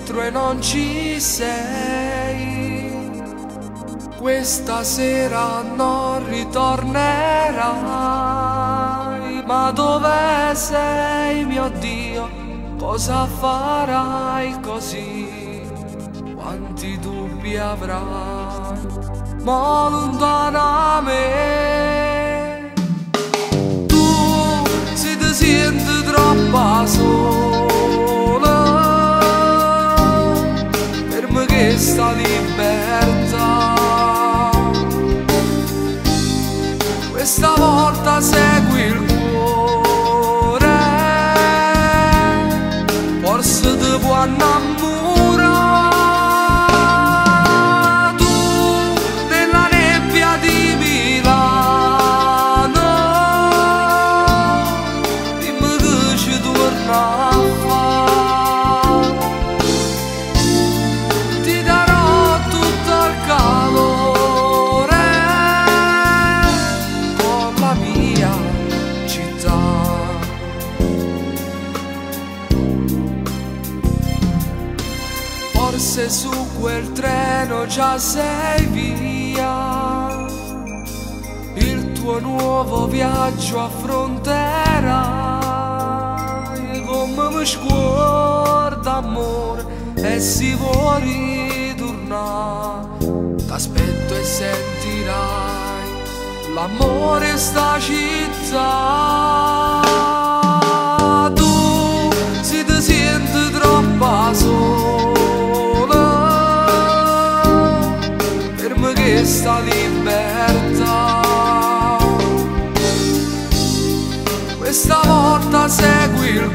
dentro e non ci sei. Questa sera non ritornerai, ma dove sei, mio Dio? Cosa farai così? Quanti dubbi avrai, ma lontana da me. Tu se ti senti troppo sola, per me che sta libertà. Questa volta segui il cuore, forse ti può innamorare. Tu nella nebbia di Milano, dimmi che ci torna a fare. Ti darò tutto il calore con la mia città. Forse su quel treno già sei via, il tuo nuovo viaggio affronterai. Come mi sguarda amore e si vuole ritornare, t'aspetto e sentirai l'amore in sta città. Tu se ti senti troppo sola, per me che sta libertà. Questa volta segui il